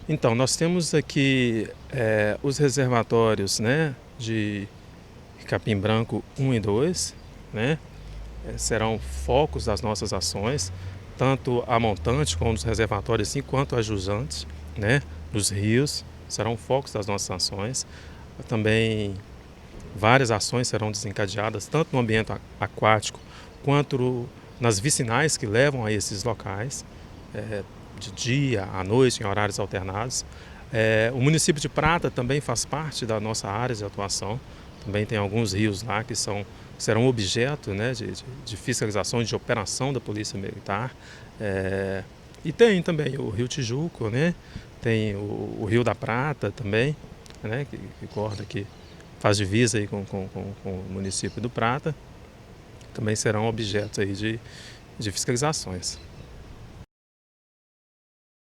Então, nós temos aqui os reservatórios, né, de Capim Branco 1 e 2, né, serão focos das nossas ações, tanto a montante como os reservatórios, assim, quanto a jusante, né, dos rios, serão focos das nossas ações. Também várias ações serão desencadeadas, tanto no ambiente aquático, quanto nas vicinais que levam a esses locais, de dia, à noite, em horários alternados. O município de Prata também faz parte da nossa área de atuação. Também tem alguns rios lá que serão objeto, né, de fiscalização, de operação da Polícia Militar. E tem também o Rio Tijuco, né, tem o Rio da Prata também, né, que corta aqui, faz divisa aí com o município do Prata. Também serão objetos aí de fiscalizações.